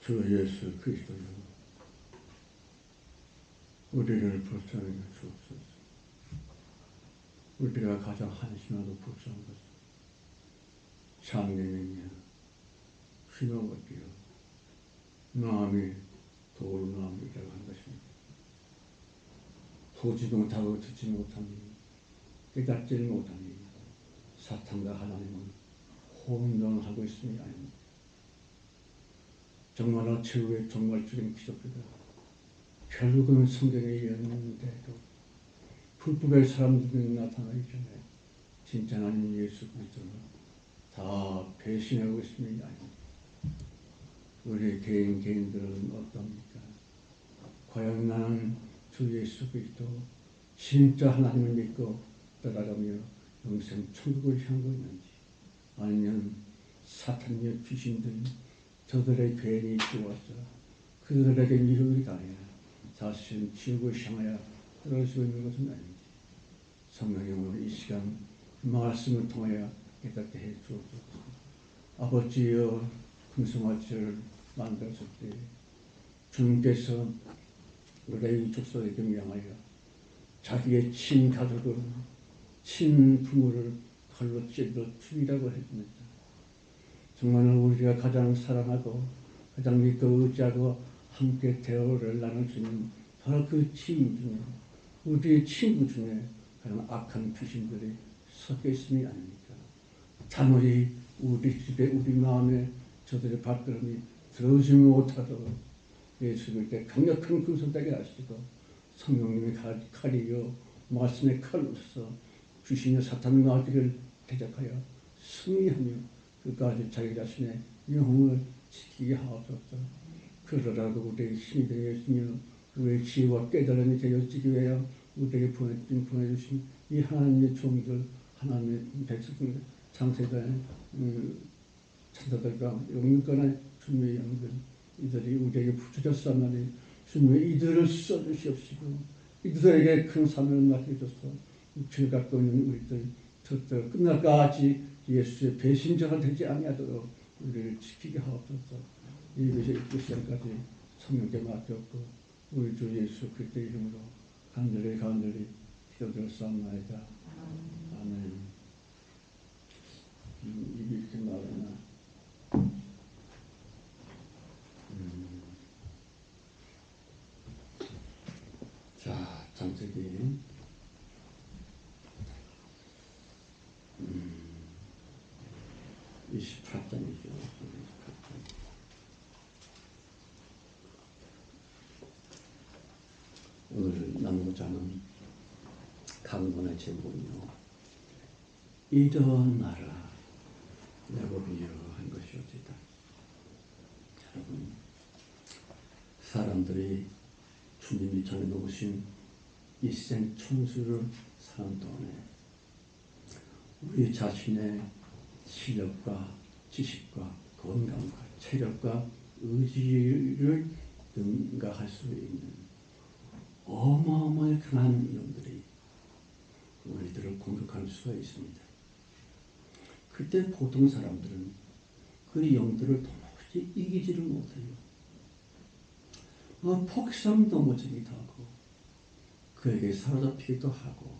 주 예수 그리스도여, 우리를 불쌍히 주옵소서. 우리가 가장 한심하고 불쌍한 것은 장래이며 휘노같기요 마음이 돌마음이라고 한 것입니다. 보지도 못하고 듣지 못하니 깨닫지 못하니 사탄과 하나님은 혼돈하고 있음이 아닙니다. 정말로 최후의 종말적인 기적이다. 결국은 성경에 이었는데도 불법의 사람들이 나타나기 전에 진짜 하나님 예수 그리스도는 다 배신하고 있음이 아닙니다. 우리 개인들은 어떻습니까? 과연 나는 주 예수 그리스도 진짜 하나님을 믿고 따라가며 영생 천국을 향하고 있는지, 아니면 사탄의 귀신들이 저들의 괜히 들어와서 그들에게 미혹이 당해 자신은 지옥을 향하여 떨어지고 있는 것은 아닌지, 성령이 오늘 이 시간 말씀을 통하여 깨닫게 해 주옵소서. 아버지여, 금송아지를 만들었을 때 주님께서 레위 족속에게 명하여 자기의 친가족을, 친부모를 칼로 찔러 죽이라고 했습니다. 정말 우리가 가장 사랑하고 가장 믿고 의지하고 함께 대화를 나눌 수 있는 바로 그 친구 중에, 우리의 친구 중에 가장 악한 귀신들이 섞여 있음이 아닙니까? 단호히 우리 집에, 우리 마음에 저들의 발걸음이 들어오지 못하도록 예수를 때 강력한 금손되게 하시고, 성령님의 칼이요 말씀의 칼로서 귀신의 사탄의 마귀를 대적하여 승리하며 끝까지 자기 자신의 영혼을 지키게 하옵소서. 그러라도 우리에게 힘이 되겠으며 우리의 지혜와 깨달음이 되어지기 위하여 우리에게 보내주신 이 하나님의 종들, 하나님의 백성들, 창세자의 천사들과 영육간의 주님의 영들, 이들이 우리에게 붙여졌사오니 주님의 이들을 써주시옵시고 이들에게 큰 사명을 맡겨줘서 죄 갖고 있는 우리들 저들 끝날까지 예수의 배신자가 되지 아니하도록 우리를 지키게 하옵소서. 이것이 그 시간까지 성령께 맡겼고 우리 주 예수 그리스도의 이름으로 간절히 기도드렸사옵나이다. 아멘. 입이 이렇게 나오나. 자, 창세기 28장이죠. 오늘 나누고자 하는 강론의 제목은요, 일어나라 야곱이여 한 것이옵니다. 여러분, 사람들이 주님이 정해놓으신 일생 천수를 사는 동안에 우리 자신의 실력과 지식과 건강과 체력과 의지를 능가할 수 있는 어마어마하게 강한 영들이 우리들을 공격할 수가 있습니다. 그때 보통 사람들은 그 영들을 도무지 이기지를 못해요. 폭삭 넘어지기도 하고 그에게 사로잡히기도 하고.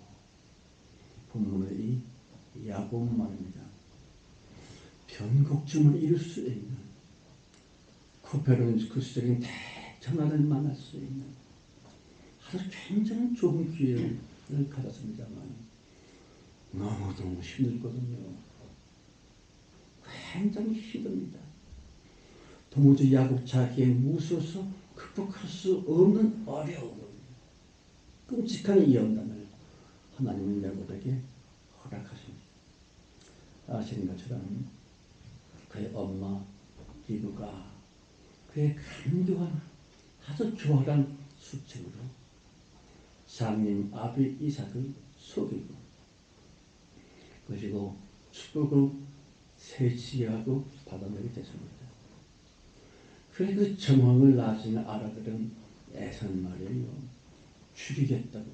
본문의 이 야곱 말입니다. 변곡점을 이룰 수 있는 코페르니쿠스적인 대천하를 만날 수 있는 아주 굉장히 좋은 기회를 가졌습니다만 너무너무 힘들거든요. 굉장히 힘듭니다. 도무지 야곱 자기의 무서워서 극복할 수 없는 어려움을, 끔찍한 연단을 하나님은 야곱에게 허락하십니다. 아시는 것처럼 그의 엄마 리브가 그의 간교한 아주 교활한 수책으로 장님 아비 이삭을 속이고 그리고 축복을 세치하고 받아내게 됐습니다. 그래 그 정황을 나중에 알아들은 에서는 말이에요. 죽이겠다고.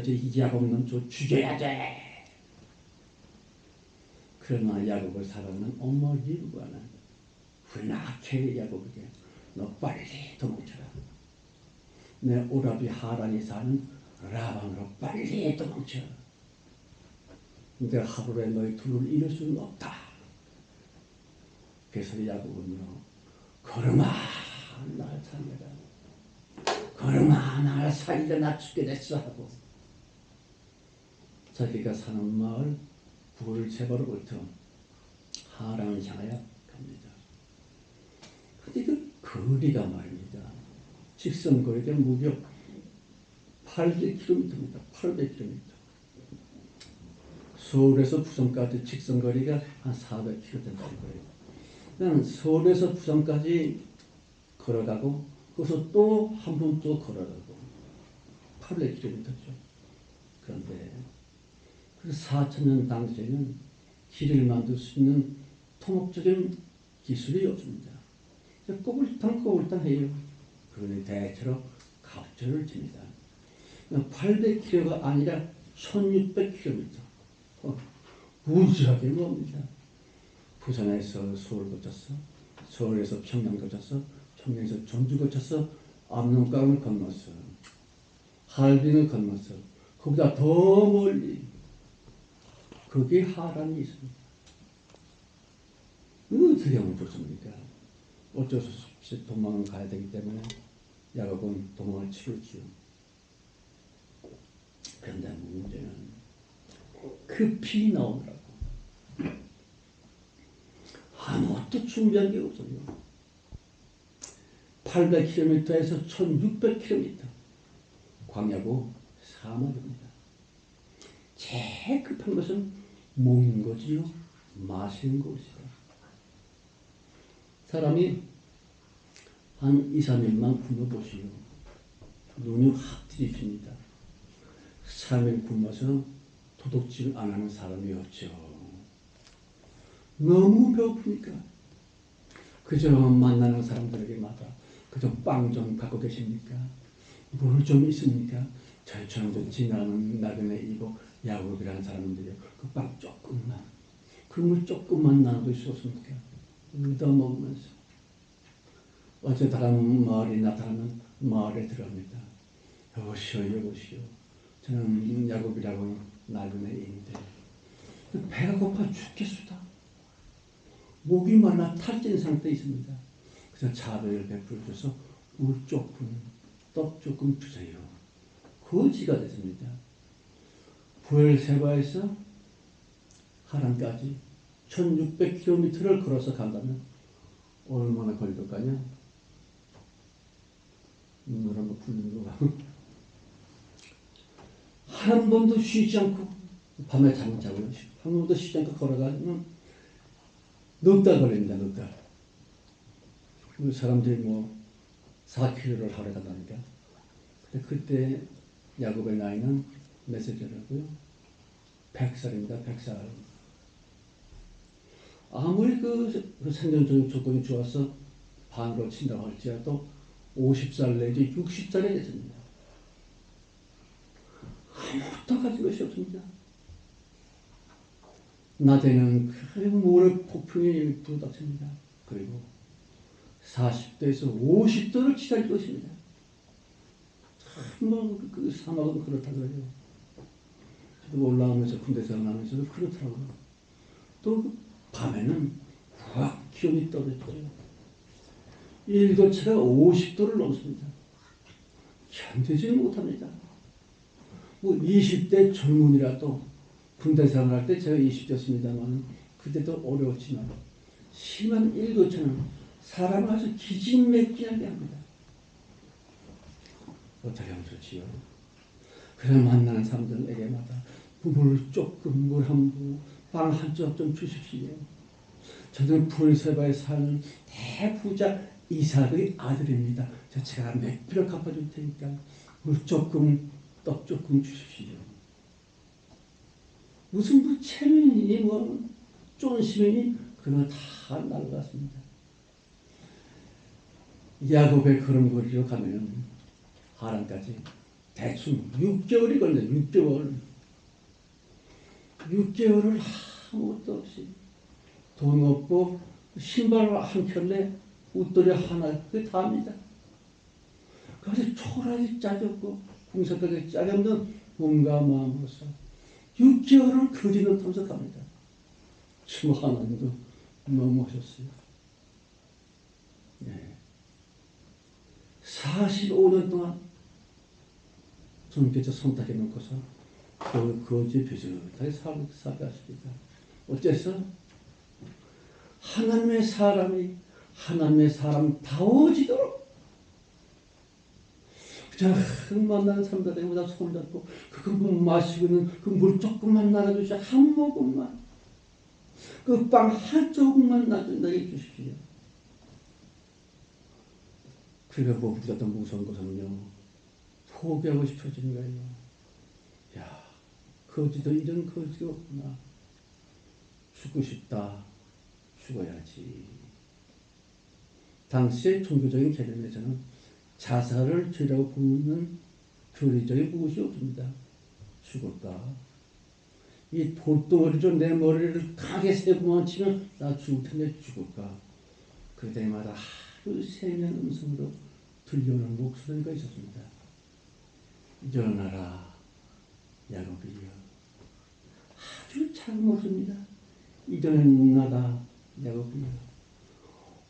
이 야곱은 좀 죽여야 돼. 그러나 야곱을 사랑하는 엄마 리브가는 훈하게 야곱에게 너 빨리 도망쳐라. 내 오라비 하란이 사는 라방으로 빨리 도망쳐. 내가 하루에 너희 둘을 잃을 수는 없다. 그래서 야곱은요, 걸음아 날 살려라. 걸음아 날 살려 나 죽게 됐어 하고 자기가 사는 마을 부를 제바로부터 하란을 향하여 갑니다. 근데 그 거리가 말입니다. 직선거리가 무려 800km입니다. 800km. 서울에서 부산까지 직선거리가 한 400km 된다는 거예요. 그냥 서울에서 부산까지 걸어가고 거기서 또 한 번 또 걸어가고 800km죠. 그런데 그 4,000년 당시에는 길을 만들 수 있는 토목적인 기술이 없습니다. 꼬불탕 해요. 그러니 대체로 갑절을 칩니다. 800km가 아니라 1600km. 무지하게 멉니다. 부산에서 서울 거쳤어. 서울에서 평양 거쳤어. 평양에서 전주 거쳤어. 압록강을 건넜어. 할빈을 건넜어. 거기다 더 멀리 거기에 하란이 있습니다. 어떻게 하면 좋습니까? 어쩔 수 없이 도망을 가야 되기 때문에 야곱은 도망을 치렀지요. 그런데 문제는 급히 나오더라고. 아무것도 준비한 게 없어요. 800km에서 1600km 광야고 사막입니다. 제일 급한 것은 먹는 거지요. 마시는 것이다. 사람이 한 2, 3일만 굶어보시오. 눈이 확 뒤집힙니다. 3일 굶어서 도둑질 안 하는 사람이 없죠. 너무 배고프니까 그저 만나는 사람들에게마다 그저 빵 좀 갖고 계십니까? 물 좀 있습니까? 저희처럼 지나가는 나그네 이고 야곱이라는 사람들이요. 그 빵 조금만 그물 조금만 나눠도 있었습니까? 얻어먹으면서 어제 다른 마을이 나타나면 마을에 들어갑니다. 여보시오 여보시오, 저는 야곱이라고 낡은 애인데 배가 고파 죽겠수다. 목이 말라 탈진 상태에 있습니다. 그래서 자비를 베풀어줘서 물 조금 떡 조금 주세요. 거지가 됐습니다. 부엘세바에서 하란까지 1600km를 걸어서 간다면 얼마나 걸릴까요? 눈을 한번 풀는 거. 한 번도 쉬지 않고 밤에 잠을 자고 한 번도 쉬지 않고 걸어가면 넉 달 걸립니다. 넉 달. 그 사람들이 뭐 4km를 하러 간다니까. 그때 야곱의 나이는 몇 살이라고요? 100살입니다. 100살. 아무리 그 생존적인 조건이 좋아서 반으로 친다고 할지라도 50살 내지 60살이 됐습니다. 아무것도 가진 것이 없습니다. 낮에는 그 모래 폭풍이 부닥칩니다. 그리고 40도에서 50도를 치달을 것입니다. 그 사막은 그렇다고요. 저도 올라오면서 군대에서 나면서도 그렇더라고요. 또 밤에는 확 기온이 떨어지죠. 일교차가 50도를 넘습니다. 견디지 못합니다. 뭐 20대 젊은이라도 군대 생활할 때 제가 20대였습니다만 그때도 어려웠지만 심한 일교차는 사람을 아주 기진맥진하게 합니다. 어떻게 하면 좋지요? 그래 만나는 사람들에게마다 물 조금, 물 한 부, 빵 한 쪽 좀 주십시오. 저는 부엘세바에 사는 대부자 이삭의 아들입니다. 제가 몇 배로 갚아줄 테니까 물 조금, 떡 조금 주십시오. 무슨 뭐 체면이니 뭐 쫀심이니 그거 다 날라갔습니다. 야곱의 걸음걸이로 가면 하란까지 대충 6개월이 걸려요. 6개월. 6개월을 아무것도 없이 돈 없고 신발 한 켤레 웃돌이 하나 그게 다입니다. 그래서 초라하게 짝이 없고 궁색하게 짝이 없는 몸과 마음으로서 6개월을 거지놓으면서 갑니다. 참 하나님도 너무 하셨어요. 네. 45년 동안 주님께서 선택해 놓고서 그 거지 비슷하게 살게 하십니다. 어째서? 하나님의 사람이 하나님의 사람다워지도록 그냥 만나는 사람들에게 보다 손잡고 그거 마시고 있는 그 물 조금만 나눠주시오. 한 모금만. 그 빵 한 조금만 나게 주십시오. 그러니까 무엇보다 더 무서운 것은요. 포기하고 싶어지는 거예요. 야, 거지도 이런 거지가 없구나. 죽고 싶다. 죽어야지. 당시의 종교적인 개념에서는 자살을 죄라고 부르는 교리적인 무엇이 없습니다. 죽을까? 이 돌덩어리로 내 머리를 강하게 세고만 치면 나 죽을 텐데 죽을까? 그때마다 하루 세면 음성으로 들려오는 목소리가 있었습니다. 일어나라 야곱이여. 아주 작은 목소리입니다. 일어나라 야곱이여.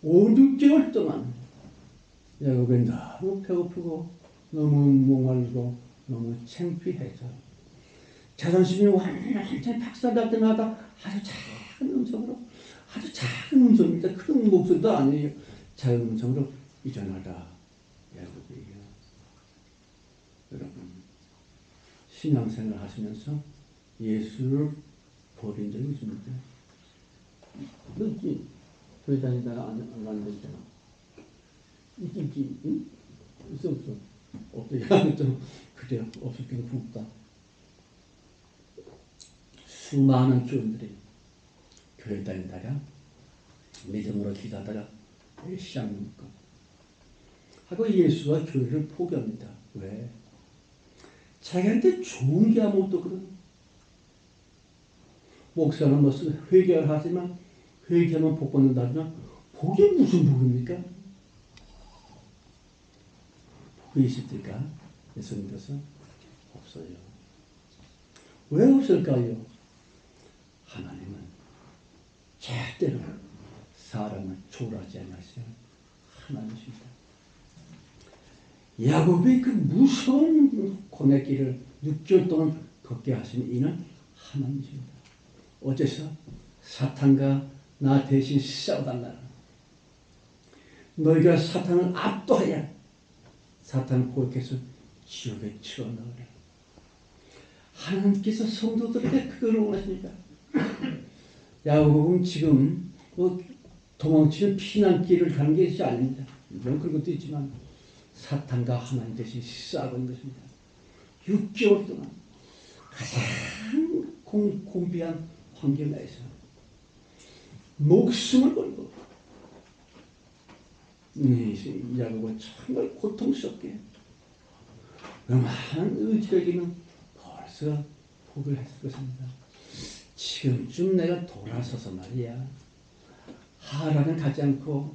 5, 6개월 동안 야곱이 너무 배고프고 너무 목마르고 너무 창피해서 자존심이 완전히 박살날 때마다 아주 작은 음성입니다. 큰 목소리도 아니에요. 작은 음성으로 일어나라 야곱이여. 여러분 신앙생활 하시면서 예수를 버린 적이 있습니까? 그렇지. 교회 다니다가 안 가는 데 있잖아. 있지. 응? 있어 없어. 없대. 좀 그래 없었긴 굵다. 수많은 교인들이 교회 다니다가 믿음으로 기도하다가 시작합니까? 하고 예수가 교회를 포기합니다. 왜? 자기한테 좋은 게 아무것도 없거든. 목사는 무슨 회개를 하지만 회개하면 복 받는다면 복이 무슨 복입니까? 복이 있을까? 예수님께서 없어요. 왜 없을까요? 하나님은 절대로 사람을 초월하지 않으시는 하나님이십니다. 야곱이 그 무서운 고뇌길을 6개월 동안 걷게 하신 이는 하나님이십니다. 어째서? 사탄과 나 대신 싸워달라. 너희가 사탄을 압도하여 사탄을 포획해서 지옥에 치워넣으라. 하나님께서 성도들에게 그걸 원하십니다. 야곱은 지금 도망치는 피난길을 가는 것이 아닙니다. 물론 그런 것도 있지만 사탄과 하나님 대신 싸우고 있는 것입니다. 6개월 동안 가장 공비한 환경 내에서 목숨을 걸고 야곱은 정말 고통스럽게 요만한 의지력이면 벌써 포기를 했을 것입니다. 지금쯤 내가 돌아서서 말이야 하란은 가지 않고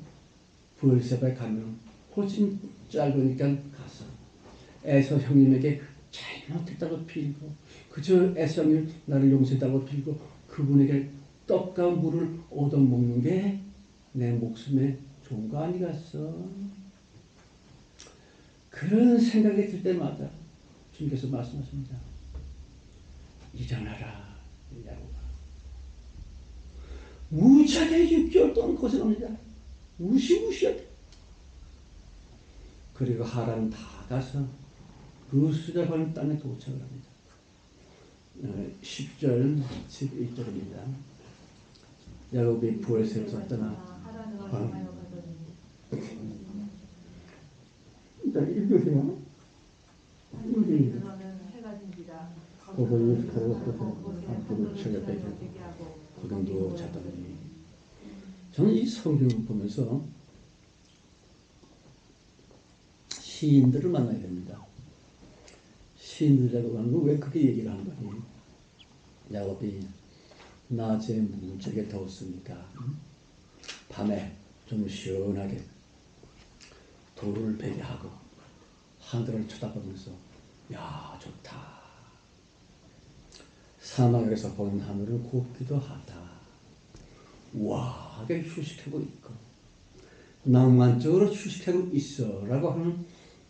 브엘세바에 가면 훨씬 짧으니까 가서 에서 형님에게 잘못했다고 빌고 그저 에서 형님 나를 용서했다고 빌고 그분에게 떡과 물을 얻어먹는 게 내 목숨에 좋은 거 아니겠어? 그런 생각이 들 때마다 주님께서 말씀하십니다. 일어나라 야곱아. 무지하게 6개월 동안 고생합니다. 무시무시하게. 그리고 하란 다 가서 루스가 가는 땅에 도착을 합니다. 10절, 11절입니다. 야곱이 브엘세바에서 떠나 일단 읽으세요. 고분이 서로 앞으로 쳐려빼고 고등도 자더니 저는 이 성경을 보면서 시인들을 만나야 됩니다. 시인들이라고 하는 건 왜 그렇게 얘기를 한 거니? 야곱이 낮에 무지하게 더웠으니까 밤에 좀 시원하게 돌을 베게 하고 하늘을 쳐다보면서 야 좋다. 사막에서 보는 하늘은 곱기도 하다. 우아하게 휴식하고 있고 낭만적으로 휴식하고 있어 라고 하는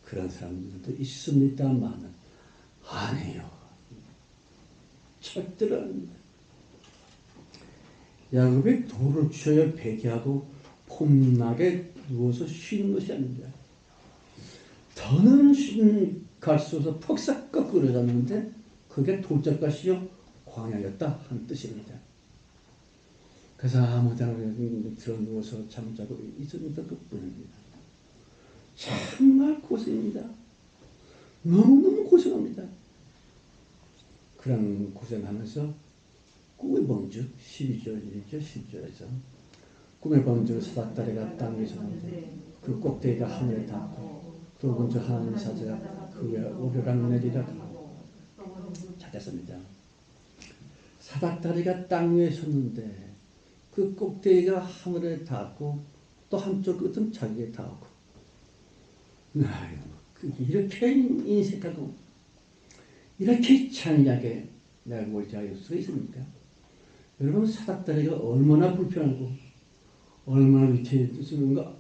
그런 사람들도 있습니다만 아니에요. 절대로 아닙니다. 야곱이 돌을 취하여 베게 하고 폼나게 누워서 쉬는 것이 아닙니다. 더는 갈 수 없어 퍽삭 거꾸로 잤는데 그게 돌짝밭이요 광야였다 한 뜻입니다. 그래서 아무데나 들어 누워서 잠자고 있었던 것뿐입니다. 정말 고생입니다. 너무너무 고생합니다. 그런 고생하면서 꿈의 범주 12절이죠. 10절에서 꿈의 범주 사닥다리가 땅 위에 섰는데 그 꼭대기가 하늘에 닿고 또 먼저 하나님 사자가 그 위에 오르락 내리락 찾았습니다. 사닥다리가 땅 위에 섰는데 그 꼭대기가 하늘에 닿고 또 한쪽 끝은 자기에 닿고 이렇게 인색하고 이렇게 찬양하게 내가 뭘 자유할 수가 있습니까? 여러분 사닥다리가 얼마나 불편하고 얼마나 위태스러운가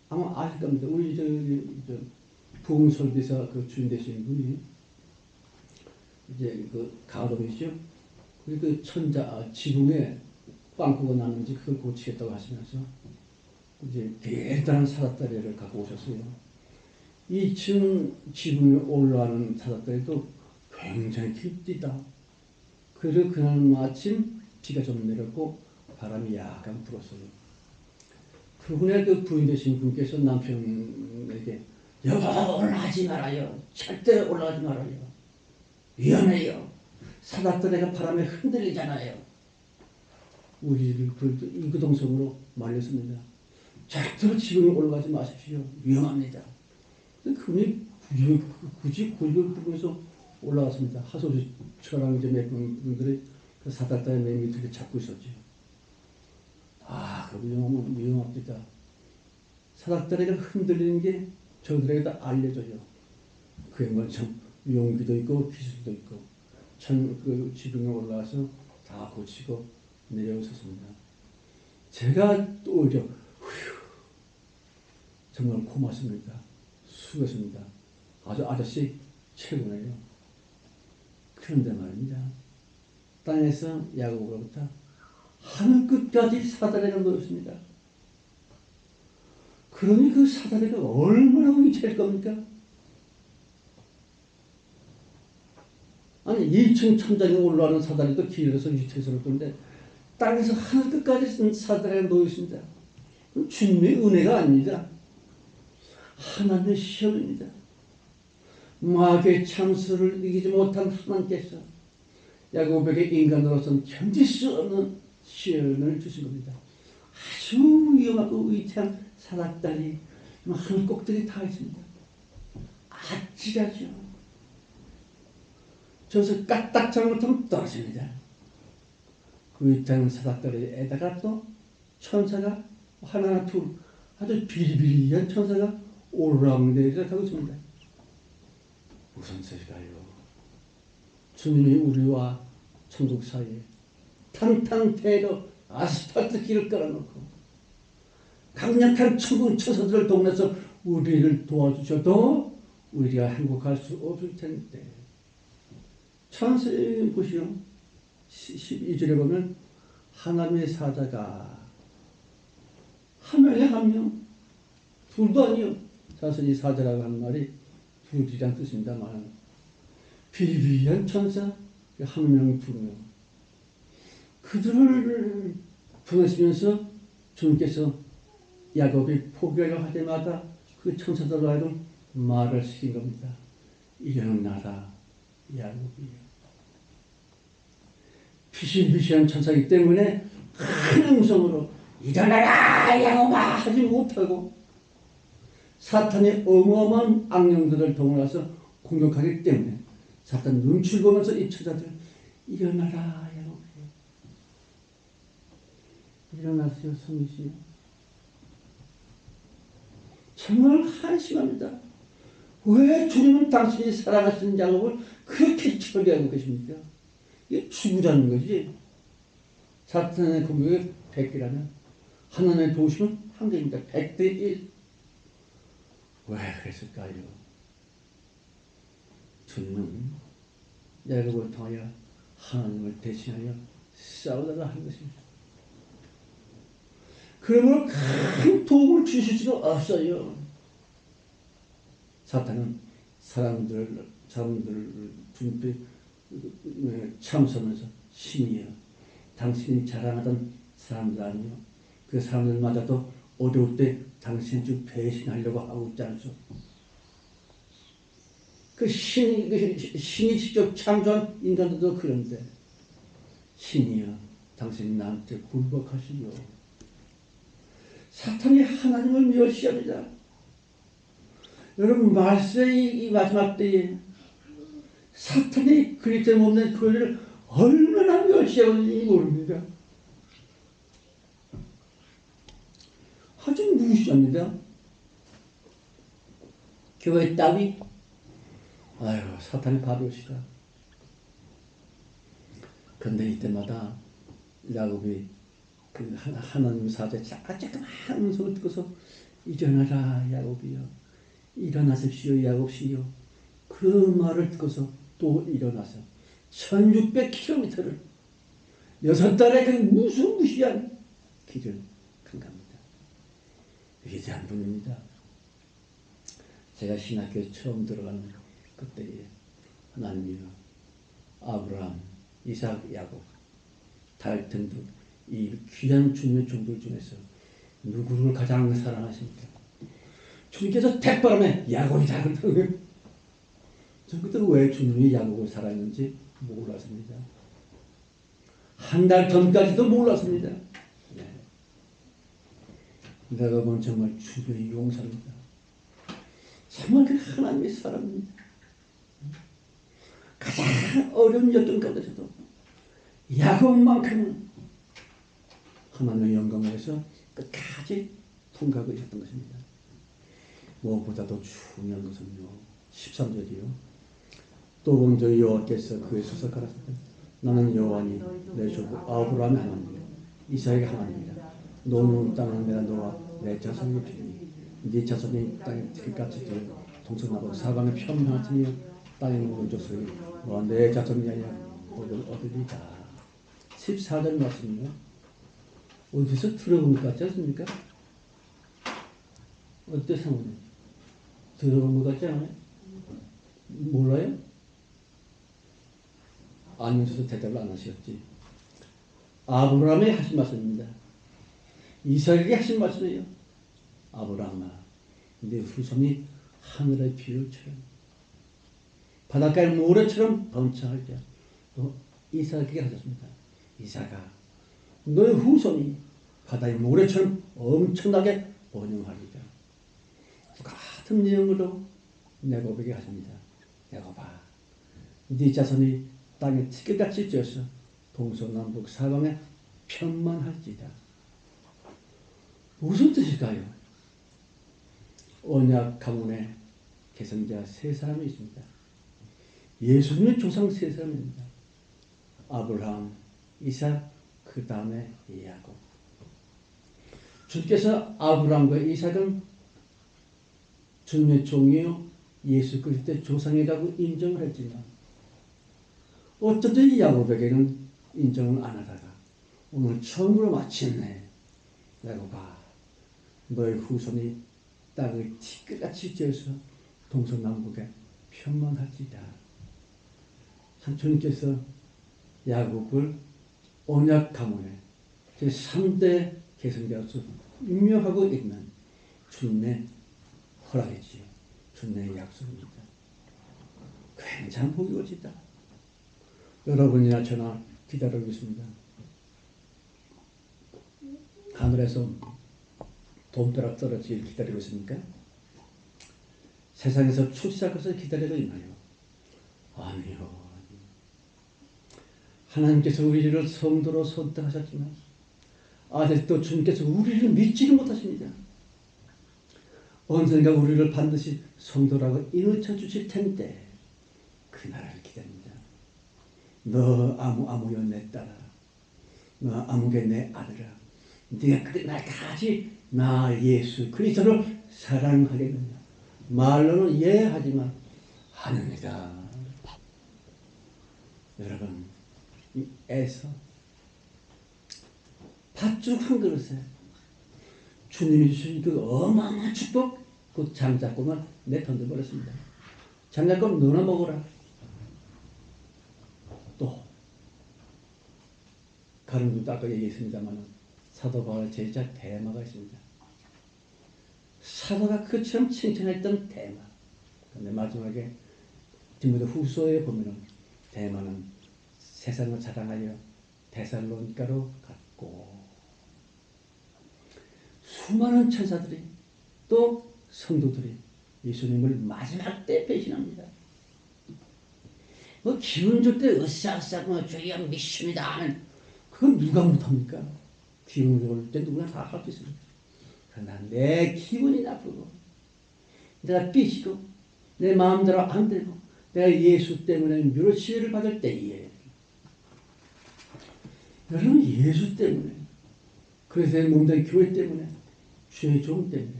아마 아실 겁니다. 우리 저 부흥설교사 그 주인 되신 분이 이제 그 가동이죠. 그 지붕에 빵꾸가 났는지 그걸 고치겠다고 하시면서 이제 대단한 사닥다리를 갖고 오셨어요. 2층 지붕에 올라가는 사닥다리도 굉장히 깊디다. 그래서 그날 마침 비가 좀 내렸고 바람이 약간 불었어요. 그분의 그 부인 되신 분께서 남편에게 여보 올라가지 말아요. 절대 올라가지 말아요. 위험해요. 사닥다리가 바람에 흔들리잖아요. 우리 이구동성으로 말렸습니다. 절대로 지붕에 올라가지 마십시오. 위험합니다. 그분이 굳이 고집을 부르면서 올라갔습니다. 하소저랑 이제 몇 분들이 그 사닥다리 맨 밑을 잡고 있었지. 아, 그 위험합니다. 사닥다리가 흔들리는 게 저들에게 다 알려져요. 그게 뭐 참 용기도 있고 기술도 있고 그 지붕에 올라와서 다 고치고 내려오셨습니다. 제가 또 오히려 정말 고맙습니다. 수고했습니다. 아주 아저씨 최고네요. 그런데 말입니다. 땅에서 야곱으로부터 하늘 끝까지 사다리가 놓였습니다. 그러니 그 사다리가 얼마나 위태할 겁니까? 아니 2층 천장에 올라가는 사다리도 길어서 위태스럽던데 땅에서 하늘 끝까지 사다리가 놓였습니다. 주님의 은혜가 아닙니다. 하나님의 시험입니다. 마귀의 참수를 이기지 못한 하나님께서 야곱에게 인간으로서는 견딜 수 없는 시험을 주신 겁니다. 아주 위험하고 위태한 사닥다리 하늘 꼭대기 다 있습니다. 아찔하죠. 저기서 까딱 잘못하면 떨어집니다. 그 위태한 사닥다리에다가 또 천사가 하나 둘 아주 비리비리한 천사가 오르락내리락 하고 있습니다. 무슨 소리가요? 주님이 우리와 천국 사이에 탕탕대로 아스팔트 길을 깔아놓고 강력한 천국 천사들을 동원해서 우리를 도와주셔도 우리가 행복할 수 없을 텐데. 찬스에 보시오. 12절에 보면 하나님의 사자가 한 명에 한 명, 둘도 아니요. 사실 이 사자라고 하는 말이 둘이란 뜻입니다만 비비한 천사 한 명, 두 명 그들을 보내시면서 주님께서 야곱이 포기하려 할 때마다 그 천사들로 하여금 말을 시킨 겁니다. 일어나라 야곱이요. 비실비실한 천사이기 때문에 큰 음성으로 일어나라 야곱아 하지 못하고 사탄의 어마어마한 악령들을 동원해서 공격하기 때문에 사탄 눈치를 보면서 이 천사들 일어나라 야곱이요. 일어나세요 성이시여. 정말 한심합니다. 왜 주님은 당신이 사랑하시는 야곱을 그렇게 처리하고 계십니까? 이게 죽으자는 것이지. 사탄의 공격이 100개라면 하나님의 도우심은 한 개입니다. 100대 1. 왜 그랬을까요? 주님은 야곱을 통하여 하나님을 대신하여 싸우다가 한 것입니다. 그러므로 큰 도움을 주실 수가 없어요. 사탄은 사람들을 주님께 참선해서 신이여 당신이 자랑하던 사람들 아니요 그 사람들마저도 어려울 때 당신 좀 배신하려고 하고 있지 않소. 그 신이 직접 창조한 인간들도 그런데 신이여 당신이 나한테 굴복하시오. 사탄이 하나님을 멸시합니다. 여러분 말세의 이 마지막 때에 사탄이 그리스도에 없는 교회를 얼마나 멸시하는지 모릅니다. 아주 무시합니다. 교회 따위 아유 사탄이 바보시다. 그런데 이때마다 야곱이 그 하나님 사자 조그만 음성을 듣고서 일어나라 야곱이여 일어나십시오 야곱이여 그 말을 듣고서 또 일어나서 1600km를 6달의 그 무시무시한 길을 간 겁니다. 위대한 분입니다. 제가 신학교에 처음 들어가는 그때에 하나님이여 아브라함, 이삭, 야곱 달 등등 이 귀한 주님의 종들 중에서 누구를 가장 사랑하십니까? 주님께서 택바람에 야곱이다 그러더라고요. 저 그때 왜 주님이 야곱을 사랑했는지 몰랐습니다. 한 달 전까지도 몰랐습니다. 네. 내가 본 정말 주님의 용사입니다. 정말 그 하나님의 사랑입니다. 가장 어려운 여정 가운데서도 야곱만큼은 하나님의 영광을 위해서 끝까지 통과하고 있었던 것입니다. 무엇보다도 중요한 것은요, 13절이요. 또 먼저 여호와께서 그의 솥을 가라사대 나는 여호와니 내 조부 아브라함의 하나님이요 이삭의 하나님이라. 너는 땅을 내가 너와 내 자손에게 주리니 네 자손이 땅에 끝까지 되어 동서남북 사방에 편명하시며 땅의 모든 족속이 너와 내 자손이 아니라 복을 얻으리다. 14절 말씀이요. 어디서 들어본 것 같지 않습니까? 어때 상황이? 들어본 것 같지 않아요? 몰라요? 아니면서도 대답을 안 하셨지. 아브라함이 하신 말씀입니다. 이삭에게 하신 말씀이에요. 아브라함아, 네 후손이 하늘의 비율처럼 바닷가의 모래처럼 번창할지어다. 또 이삭에게 하셨습니다. 이삭아, 너의 후손이 바다의 모래처럼 엄청나게 번영하리라. 같은 내용으로 야곱에게 하십니다. 야곱아, 네 자손이 땅에 티끌같이 쪄서 동서남북 사방에 편만할지다. 무슨 뜻일까요? 언약 가문의 계승자 세 사람이 있습니다. 예수님의 조상 세 사람입니다. 아브라함, 이삭, 그 다음에 야곱. 주께서 아브라함과 이삭은 주님의 종이요 예수 그리스도의 조상이라고 인정을 했지만 어쩌지 야곱에게는 인정을 안 하다가 오늘 처음으로 마침내 야곱아, 너의 후손이 땅을 티끌같이 쪄서 동서남북에 편만할지다. 주님께서 야곱을 언약 가문의 제3대 계승자로서 임명하고 있는 주님의 허락이지요. 주님의 약속입니다. 굉장히 복이 오지다. 여러분이나 저나 기다리고 있습니다. 하늘에서 돈벼락 떨어지길 기다리고 있습니까? 세상에서 출시할 것을 기다리고 있나요? 아니요. 하나님께서 우리를 성도로 선택하셨지만 아직도 주님께서 우리를 믿지를 못하십니다. 언젠가 우리를 반드시 성도라고 인호쳐 주실 텐데 그날을 기다립니다. 너 아무여 내 딸아, 너 아무개 내 아들아, 네가 그때 날까지 나 예수 그리스도를 사랑하겠느냐. 말로는 예 하지만 아닙니다. 여러분, 이 애서 팥죽 한 그릇에 주님이 주신 그 어마어마한 축복, 그 장작고만 내 던져버렸습니다. 장작고 너나 먹어라. 또 가는 것도 아까 얘기했습니다만 사도 바울 제자 대마가 있습니다. 사도가 그처럼 칭찬했던 대마. 그런데 마지막에 디모데 후서에 보면은 대마는 세상을 자랑하여 데살로니가로 갔고 수많은 천사들이 또 성도들이 예수님을 마지막 때 배신합니다. 뭐 기분 좋을 때 으쌰으쌰 주여 믿습니다 하면 그건 누가 못합니까? 기분 좋을 때 누구나 다 할 수 있습니다. 그러나 내 기분이 나쁘고 내가 삐지고 내 마음대로 안 되고 내가 예수 때문에 멸시를 받을 때에 여러분 예수 때문에 그래서 몸된 교회 때문에 주의 종 때문에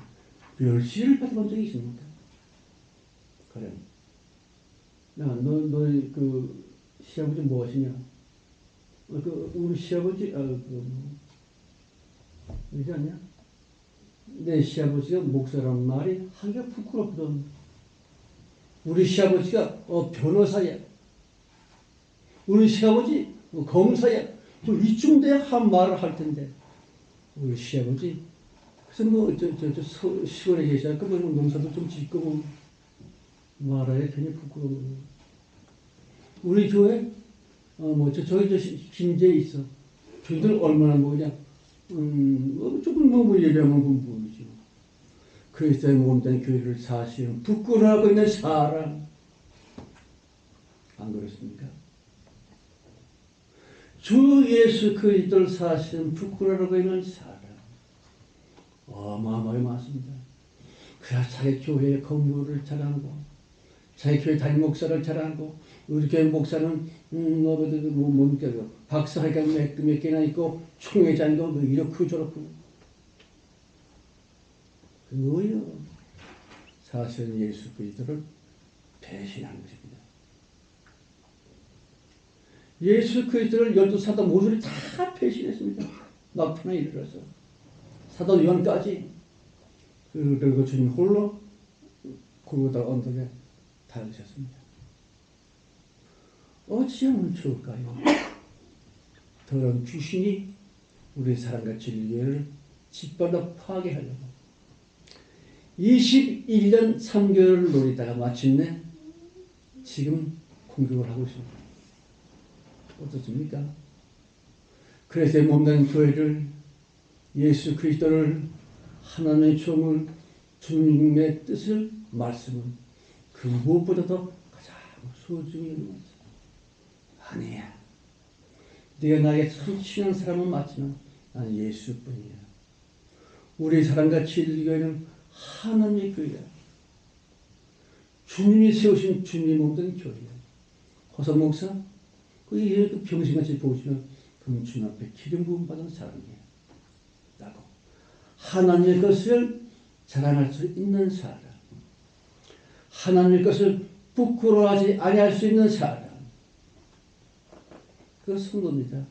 멸시를 받아본 적이 있습니까? 그래. 너희 그 시아버지 무엇이냐? 우리 시아버지 그러지 않냐? 내 시아버지가 목사란 말이 하기가 부끄럽거든. 우리 시아버지가 변호사야. 우리 시아버지 검사야. 뭐 이쯤 돼야 한 말을 할 텐데 우리 시아버지 그래서 뭐 시골에 계시니까 뭐 농사도 좀 짓고 뭐 말하기가 괜히 부끄러워. 우리 교회 저기 김제에 있어. 교인들 얼마나 뭐냐 조금 뭐 얘기하면 모르지. 그리스도의 몸된 교회를 사시는 부끄러워하고 있는 사람 안 그렇습니까? 주 예수 그리스도를 사시는 부끄러워하고 있는 사람 어마어마하게 많습니다. 그래서 자기 교회의 건물을 자랑하고 자기 교회 담임 목사를 자랑하고 우리 교회 목사는 박사학위가 몇 개나 있고 총회장이고 뭐 이렇고 저렇고 그거요. 사실은 예수 그리스도를 배신한 것입니다. 예수 그리스도를 12사도 모두를 다 배신했습니다. 막판에 이르러서 사도 요한까지 그리고 주님 홀로 골고다 언덕에 달리셨습니다. 어찌하면 좋을까요? 더러운 귀신이 우리 사랑과 진리를 짓밟아 파괴하려고 21년 3개월을 노리다가 마침내 지금 공격을 하고 있습니다. 어떻습니까? 그래서 몸된 교회를 예수 그리스도를 하나님의 종을 주님의 뜻을 말씀은 그 무엇보다도 가장 소중히 여기면서 아니야. 네가 나에게 참 친한 사람은 맞지만 나는 예수뿐이야. 우리 사랑과 진리교회는 하나님의 교회야. 주님이 세우신 주님이 몸된 교회야. 허성 목사 그 병신같이 보시면 그럼 주님 앞에 기름 부음 받은 사람이야. 라고 하나님의 것을 자랑할 수 있는 사람, 하나님의 것을 부끄러워하지 아니할 수 있는 사람, 그 성도입니다.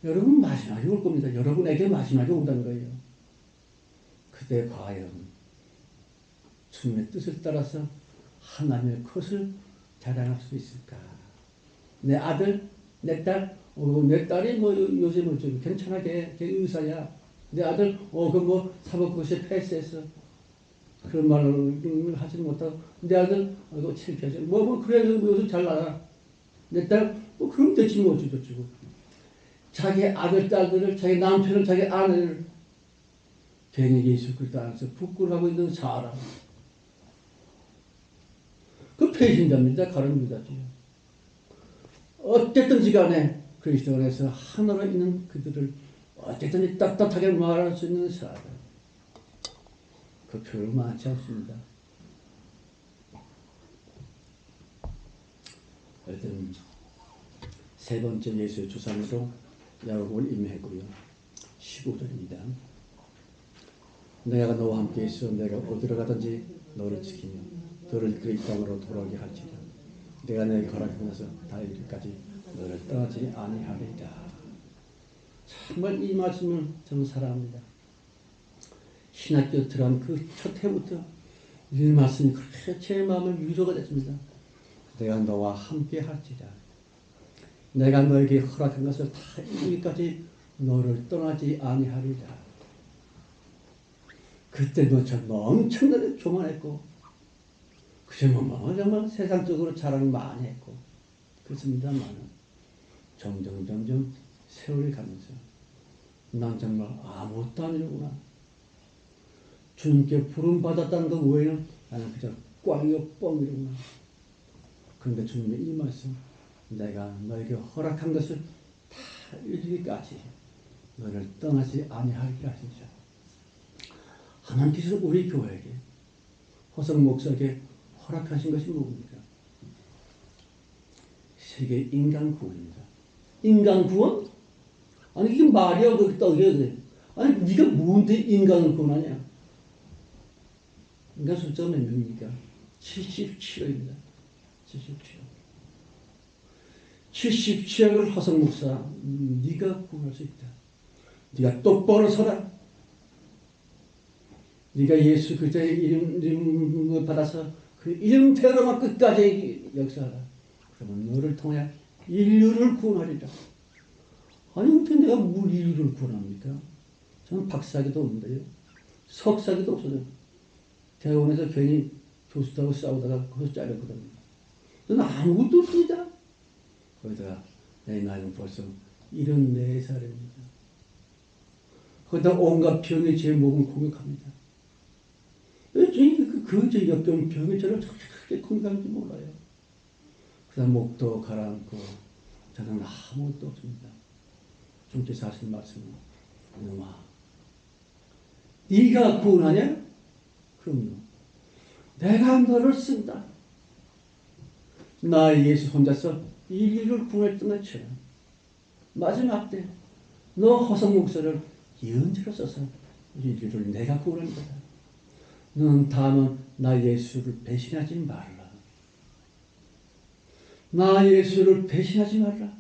여러분 마지막에 올 겁니다. 여러분에게 마지막에 온다는 거예요. 그때 과연 주님의 뜻을 따라서 하나님의 것을 자랑할 수 있을까? 내 아들, 내 딸, 내 딸이 뭐 요새 뭐 좀 괜찮아, 걔 의사야. 내 아들, 사법고시에 패스했어. 그런 말을 하지 못하고 내 아들, 창피하지. 그래 요새 잘 나가. 내 딸, 그럼 됐지 뭐 어쩌고. 자기 아들, 딸들을, 자기 남편을, 자기 아내를 괜히 예수 그리스도 안에서 부끄러워하고 있는 사람. 그 배신자입니다. 가릅니다죠. 어쨌든지 간에 그리스도 안에서 하나로 있는 그들을 어쨌든 떳떳하게 말할 수 있는 사람. 그 별로 많지 않습니다. 하여튼 세 번째 예수의 주상으로 야고보를 임했고요. 15절입니다. 내가 너와 함께 있어 내가 어디로 가든지 너를 지키며 너를 그 땅으로 돌아오게 할지라. 내가 내게 허락하면서 다 이르기까지 너를 떠나지 아니하리라. 정말 이 말씀을 저는 사랑합니다. 신학교 들어간 그 첫 해부터 이 말씀이 그렇게 제 마음에 위로가 됐습니다. 내가 너와 함께 할지라. 내가 너에게 허락한 것을 다 이루기까지 너를 떠나지 아니하리라. 그때 너 정말 엄청나게 교만했고 그저 정말 세상적으로 자랑 많이 했고 그렇습니다만 점점 세월이 가면서 난 정말 아무것도 아니구나. 주님께 부름받았다는 것 외에는 나는 그저 꽝이요 뻥이로구나. 그런데 주님의 이 말씀 내가 너에게 허락한 것을 다 이루기까지 너를 떠나지 아니하리라 하시죠. 하나님께서 우리 교회에게 허성 목사에게 허락하신 것이 뭡니까? 세계 인간 구원입니다. 인간 구원? 아니 이게 말이야 그 떡이야. 아니 네가 뭔데 인간을 구원하냐? 인간 숫자가 몇 명입니까? 77억입니다. 77억을 허성 목사 네가 구원할 수 있다. 네가 똑바로 서라. 네가 예수 그리스도의 이름을 받아서 그 이름대로만 끝까지 역사하라. 그러면 너를 통해 인류를 구원하리라. 아니 어떻게 내가 뭘 인류를 구원합니까? 저는 박사학위도 없는데요. 석사학위도 없어요. 대학원에서 괜히 교수하고 싸우다가 거기서 잘렸거든요. 저는 아무것도 없습니다. 거기다가 내 나이는 벌써 74살입니다. 거기다 온갖 병이 제 몸을 공격합니다. 저 역경 병이 저를 그렇게 건강한지 몰라요. 그다음 목도 가라앉고 저는 아무것도 없습니다. 주님께서 하시는 말씀은 이놈아, 네가 구원하냐? 그럼요. 내가 너를 쓴다. 나 예수 혼자서 인류를 구원했던 것처럼 마지막 때 너 허성 목사를 예언자로 써서 인류를 내가 구원한 거다. 너는 다음은 나 예수를 배신하지 말라. 나 예수를 배신하지 말라.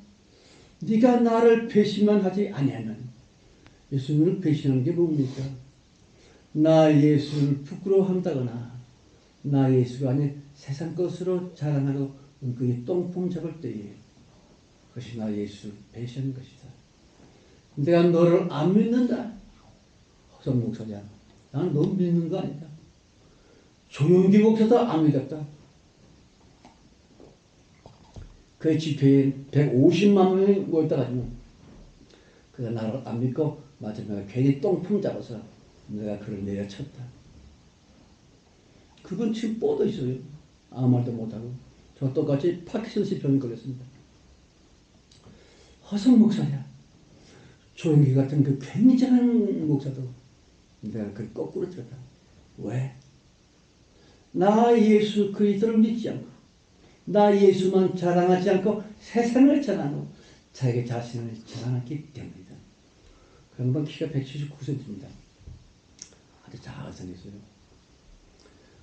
네가 나를 배신만 하지 아니하면, 예수님을 배신하는 게 뭡니까? 나 예수를 부끄러워한다거나 나 예수가 아닌 세상 것으로 자랑하고 그의 똥폼 잡을 때에 그것이 나 예수 배신하는 것이다. 내가 너를 안 믿는다. 허성 목사냐, 나는 너 믿는 거 아니다. 조용기 목사도 안 믿었다. 그 집회에 150만 명이 모였다가지고 그가 나를 안 믿고 마지막에 괜히 똥품 잡아서 내가 그를 내려쳤다. 그건 지금 뻗어 있어요. 아무 말도 못하고. 저 똑같이 파키슨스 병에 걸렸습니다. 허성 목사야, 조용기 같은 그 굉장한 목사도 내가 그걸 거꾸로 들었다. 왜? 나 예수 그리스도를 믿지 않고 나 예수만 자랑하지 않고 세상을 자랑하고 자기 자신을 자랑했기 때문이다. 그 양반 키가 179cm입니다. 아주 잘 생겼어요.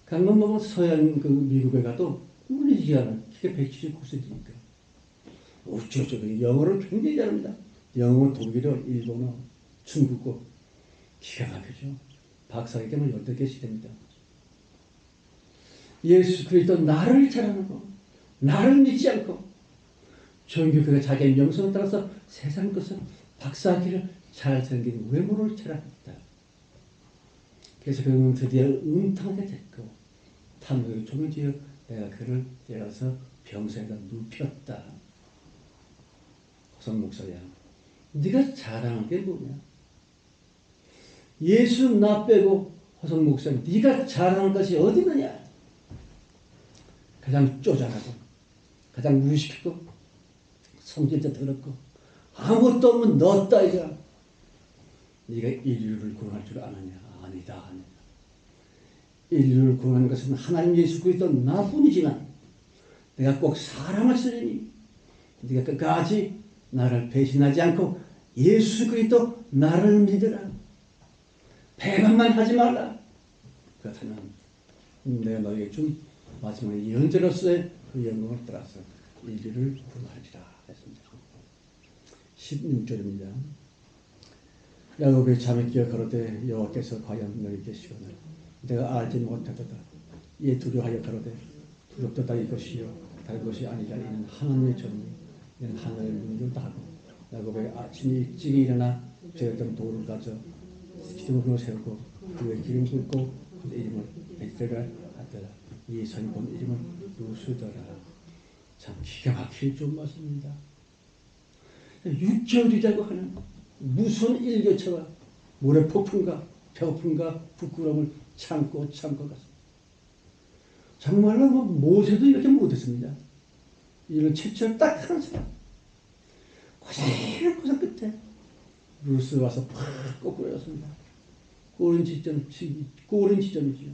그 양반 보면 서양 그 미국에 가도 꿀리지 않은 키가 179cm니까. 어쩌죠. 영어를 굉장히 잘합니다. 영어, 독일어, 일본어, 중국어 기가 막히죠. 박사이기 때문에 8개씩 됩니다. 예수 그리스도 나를 자랑하고 나를 믿지 않고 종교 그가 자기의 명성을 따라서 세상 것을 박사학위를 잘생긴 외모를 자랑했다. 그래서 그는 드디어 음탕하게 됐고 탐욕의 종이 되어 내가 그를 때려서 병사에다 눕혔다. 허성 목사야, 네가 자랑할 게 뭐냐? 예수 나 빼고 허성 목사 네가 자랑할 것이 어디 있느냐? 가장 쪼잔하고 가장 무식하고 성질도 더럽고 아무것도 없는 너 따위가 네가 인류를 구원할 줄 아느냐? 아니다. 인류를 구원하는 것은 하나님 예수 그리스도 나뿐이지만 내가 꼭 사람을 쓰리니 네가 끝까지 나를 배신하지 않고 예수 그리스도 나를 믿으라. 배반만 하지 말라. 그렇다면 내가 너에게 준 마지막에 예언자로서의 그 영광을 따라서 인류를 구원하리라 했습니다. 16절입니다. 야곱이 잠에 깨어 가로되 여호와께서 과연 너희 계시거늘 내가 알지 못하도다. 이에 두려워하여 가로되 두렵도다 이것이요 다른 것이 아니라 이는 하나님의 전이 이는 하늘의 문을 닫고 야곱의 아침에 일찍 일어나 죄었던 돌을 가져 기둥으로 세우고 그의 기름 붓고 그 이름을 베델이라 하더라. 이 선이 본 이름은 루스더라. 참 기가 막힐 좀 말씀입니다. 6개월이라고 하는 무슨 일교차가 모래 폭풍과 배고픔과 부끄러움을 참고 갔습니다. 정말로 모세도 이렇게 못했습니다. 이런 채취를 딱 하는 사람. 고생 끝에 루스 와서 팍 거꾸로였습니다. 꼬린 지점이죠.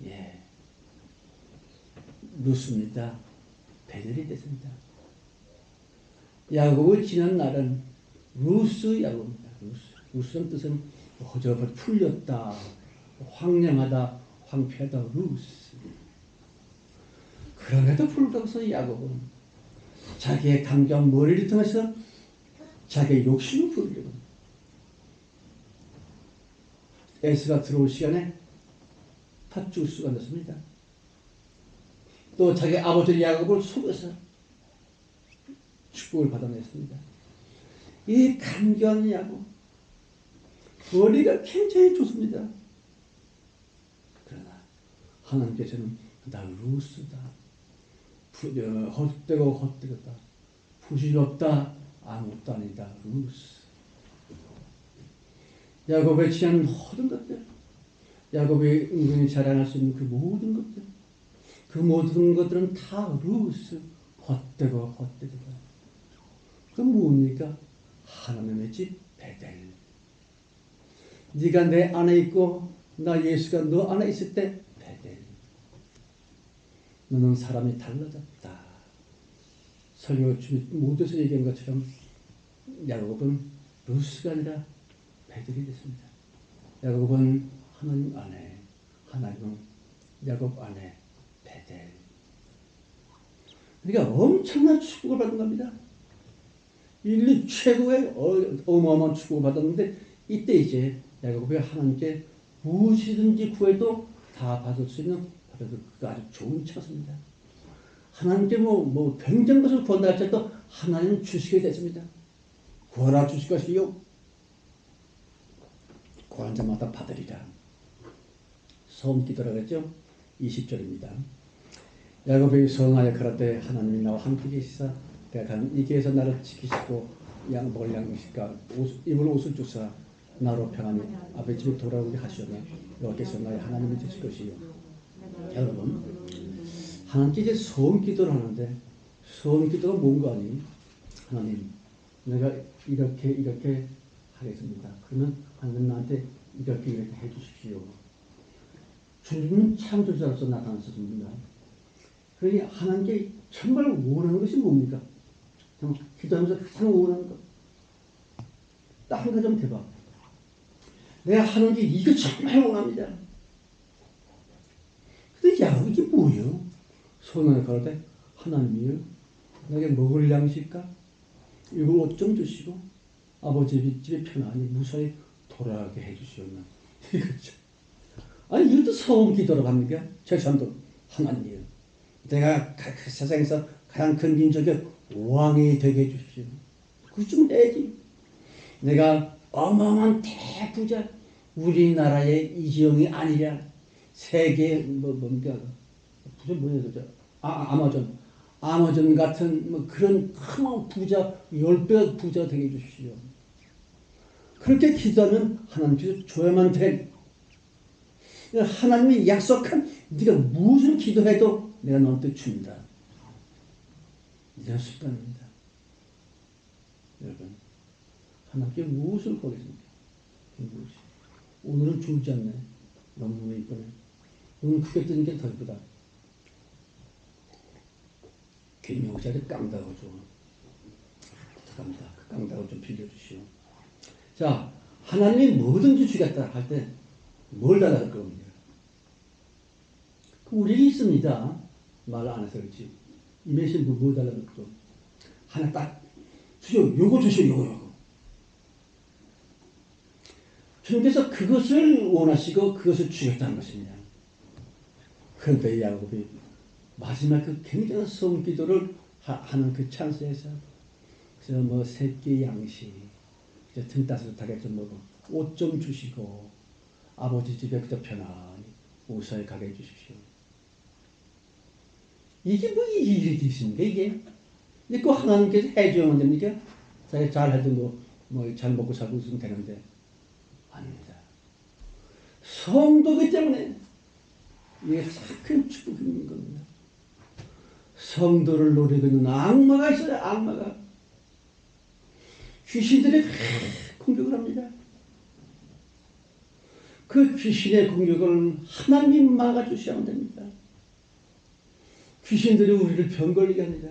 예, 루스입니다. 베델이 됐습니다. 야곱을 지난 날은 루스 야곱입니다. 루스는 뜻은 허접을 풀렸다, 황량하다, 황폐하다, 루스. 그럼에도 불구하고 야곱은 자기의 감정 머리를 통해서 자기의 욕심을 부리려고 에스가 들어올 시간에 팥죽을 쏟아냈습니다. 또 자기 아버지 야곱을 속여서 축복을 받아냈습니다. 이 간교한 야곱 머리가 굉장히 좋습니다. 그러나 하나님께서는 나 루스다, 헛되다, 부질없다, 아무것도 아니다, 루스. 야곱의 취한 모든 것들, 야곱이 은근히 자랑할 수 있는 그 모든 것들, 그 모든 것들은 다 루스, 헛되다. 그건 뭡니까? 하나님의 집 베델. 네가 내 안에 있고 나 예수가 너 안에 있을 때 베델. 너는 사람이 달라졌다. 설교 중에 모두에서 얘기한 것처럼 야곱은 루스가 아니라 베델이 됐습니다. 야곱은 하나님 안에, 하나님은 야곱 안에 베델. 그러니까 엄청난 축복을 받은 겁니다. 인류 최고의 어마어마한 축복을 받았는데 이때 이제 야곱이 하나님께 무엇이든지 구해도 다 받을 수 있는 바로 그 아주 좋은 처소입니다. 하나님께 뭐 굉장한 것을 구한다 할지라도 하나님은 주시게 됐습니다. 구하라 주실 것이요 구하는 자마다 받으리라. 소음 기도라고 했죠. 20절입니다. 야곱이 성하여 가라되 하나님이 나와 함께 계시사 내가 가는 이 길에서 나를 지키시고 먹을 양식과 입을 옷을 주사 나로 평안히 아버지 집에 돌아오게 하시오며 여호와께서 나의 하나님이 되실 것이요. 여러분 하나님께 이제 소음 기도를 하는데 소음 기도가 뭔가 아니 하나님 내가 이렇게 하겠습니다. 그러면 하나님 나한테 이렇게 해주십시오. 주님은 창조자로서 나타나셨습니다. 그러니 하나님께 정말 원하는 것이 뭡니까? 기도하면서 가장 원하는 것. 딱 한 가지 대박. 내가 하는 게 이거 정말 원합니다. 근데 야곱이 이게 뭐예요? 손을 걸을 때 하나님이요. 내게 먹을 양식과 이걸 옷 좀 주시고 아버지 집에 편안히 무사히 돌아가게 해주시오면 이거죠. 아니 이것도 소음 기도로 합니까? 최소한도 하나님이요. 내가 세상에서 가장 근진적인 왕이 되게 해주십시오. 그거 좀 해야지. 내가 어마어마한 대부자 우리나라의 이재용이 아니라 세계 뭡니까 부자 뭐냐 그죠? 아마존 같은 그런 큰 부자 10배 부자 되게 해주십시오. 그렇게 기도하면 하나님께서 줘야만 돼. 하나님이 약속한 네가 무슨 기도해도 내가 너한테 줍니다. 이런 습관입니다. 여러분 하나님께 무엇을 구하겠습니까? 오늘은 주지 않네. 너무 이쁘네. 오늘 크게 뜨는 게 더 이쁘다. 김영자를 깡다고 줘. 부탁합니다. 그 깡다고 좀 빌려주시오. 자, 하나님이 뭐든지 주겠다 할 때 뭘 달라할 겁니까? 우리에게 있습니다. 말 안 해서 그렇지. 이메신 뭐 달라고 또 하나 딱 주시오. 요거 주시오. 요거. 주님께서 그것을 원하시고 그것을 주겠다는 것입니다. 그런데 야곱이 마지막 그 굉장한 소음 기도를 하는 그 찬스에서 그래서 뭐 새끼 양식 등 따뜻하게 좀 옷 좀 주시고 아버지 집에 그저 편안히 무사히 가게 해주십시오. 이게 뭐 일이 되십니까 이게? 근데 그 하나님께서 해주면 됩니까? 자기 잘해도 잘 먹고 살고 있으면 되는데 아닙니다. 성도기 때문에 이게 큰 축복이 있는 겁니다. 성도를 노리고 있는 악마가 있어요. 악마가. 귀신들이 공격을 합니다. 그 귀신의 공격을 하나님 막아주셔야 됩니다. 귀신들이 우리를 병 걸리게 합니다.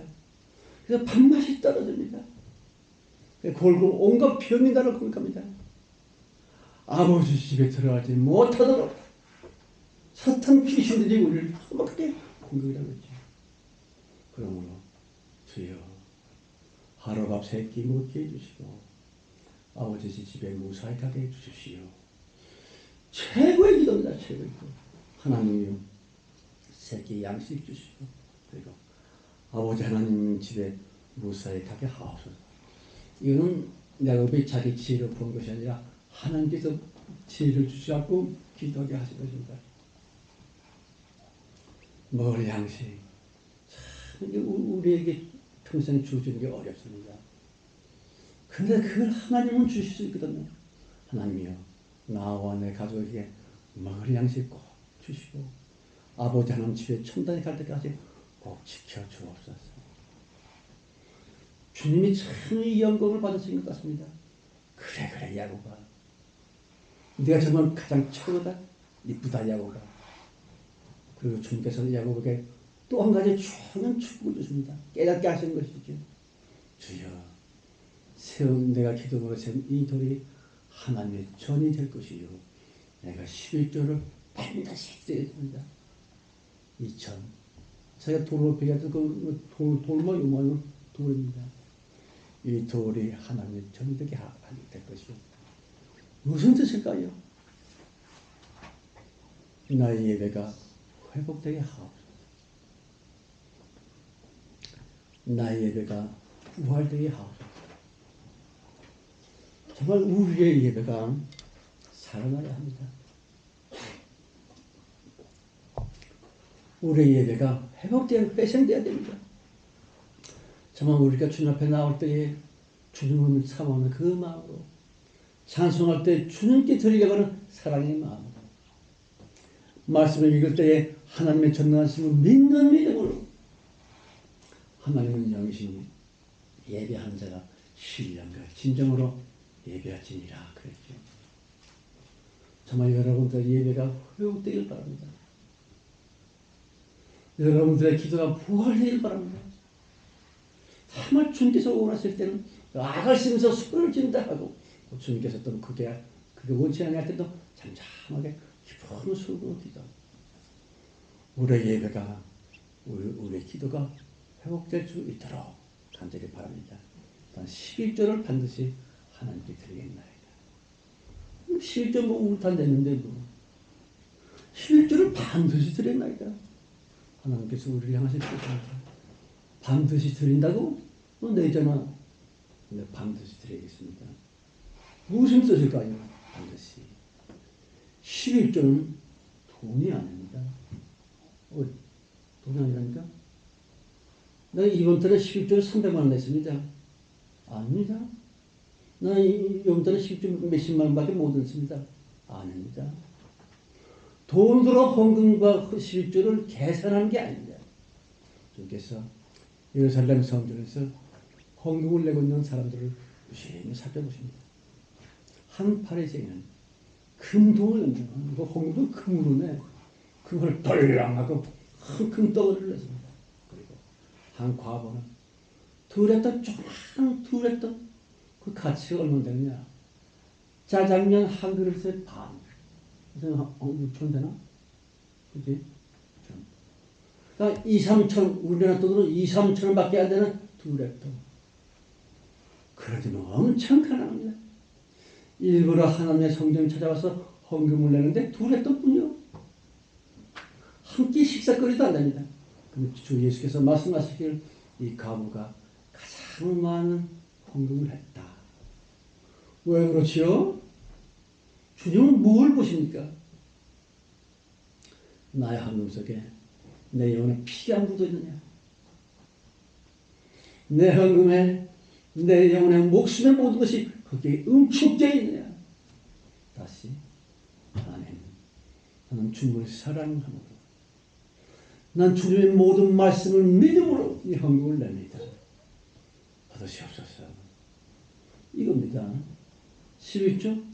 그래서 밥맛이 떨어집니다. 골고 온갖 병이 나를 공격합니다. 아버지 집에 들어가지 못하도록 사탄 귀신들이 우리를 그렇게 공격을 하고 있죠. 그러므로 주여 하루밥 세끼 먹게 해주시고 아버지 집에 무사히 가게 해주십시오. 최고의 기도입니다. 최고의 기도. 하나님이요 세끼 양식 주시고 그리고 아버지 하나님 집에 무사히 가게 하옵소서. 이거는 야곱이 자기 지혜로 본 것이 아니라 하나님께서 지혜를 주시고 기도하게 하신 것입니다. 먹을 양식 참 우리에게 평생 주시는 게 어렵습니다. 그런데 그걸 하나님은 주실 수 있거든요. 하나님이요 나와 내 가족에게 먹을 양식 꼭 주시고 아버지 하나님 집에 천당에 갈 때까지 꼭 지켜주옵소서. 주님이 참 이 영광을 받으신 것 같습니다. 그래 야곱아, 네가 정말 가장 최고다, 이쁘다 야곱아. 그리고 주님께서 야곱에게 또 한 가지 중요한 축복을 주십니다. 깨닫게 하시는 것이죠. 주여, 세운 내가 기도로 세운 이 돌이 하나님의 전이 될 것이요, 내가 11조를 반드시 드리겠습니다. 이 전, 제가 돌로 베겼던 그 돌만 요만한 돌입니다. 이 돌이 하나님의 전이 되게 될 것이요. 무슨 뜻일까요? 나의 예배가 회복되게 하옵소서. 나의 예배가 부활되게 하옵소서. 정말 우리의 예배가 살아나야 합니다. 우리의 예배가 회생되어야 됩니다. 정말 우리가 주님 앞에 나올 때에 주님을 사모하는 그 마음으로, 찬송할 때 주님께 드리려고 하는 사랑의 마음으로, 말씀을 읽을 때에 하나님의 전능하심을 믿는 믿음으로, 하나님은 영이시니 예배하는 자가 신령과 진정으로 예배하지니라 그랬죠. 정말 여러분들 예배가 회복되길 바랍니다. 여러분들의 기도가 부활되길 바랍니다. 정말 주님께서 원하실 때는 아가씨면서 소리를 지른다 하고, 주님께서 또 그게 원치 않을 때도 잠잠하게 깊은 소리로 기도합니다. 우리의 예배가, 우리의 기도가 회복될 수 있도록 간절히 바랍니다. 11조를 반드시 하나님께 드리겠나이다. 11조 뭐 우리 다 냈는데 뭐 11조를 반드시 드리겠나이다. 하나님께서 우리를 향하실 것입니다. 반드시 드린다고? 너 내잖아. 네, 반드시 드리겠습니다. 무슨 뜻일까요? 반드시. 11조는 돈이 아닙니다. 돈이 아니라니까? 나 이번 달에 11조를 300만 원 냈습니다. 아닙니다. 나 이번 달에 11조 몇십만 원밖에 못 냈습니다. 아닙니다. 돈으로 헌금과 11조를 계산하는 게 아닙니다. 주께서 예루살렘 성전에서 헌금을 내고 있는 사람들을 유심히 살펴보십니다. 한 파리새인은 금동을 냅니다. 그 헌금도 금으로 내. 그걸 벌랑하고 큰 금덩어리를 냈습니다. 그리고 한 과부는 두랬던 조그만 두랬던 그 가치가 얼마나 되느냐. 짜장면 한 그릇에 반. 6천 되나? 그지? 그러니까 2, 3천, 우리나라 돈으로 2, 3천 원밖에 안 되는 두랩돈. 그러지만 엄청 가난합니다. 일부러 하나님의 성전을 찾아와서 헌금을 내는데 두랩돈 뿐이요. 한 끼 식사거리도 안 됩니다. 그럼 주 예수께서 말씀하시길, 이 가부가 가장 많은 헌금을 했다. 왜 그렇지요? 주님은 뭘 보십니까? 나의 헌금 속에 내 영혼에 피가 묻어 있느냐? 내 헌금에 내 영혼의 목숨의 모든 것이 거기에 응축되어 있느냐? 다시, 나는 주님을 사랑함으로, 난 주님의 모든 말씀을 믿음으로 이 헌금을 냅니다. 받으시옵소서. 이겁니다. 11조.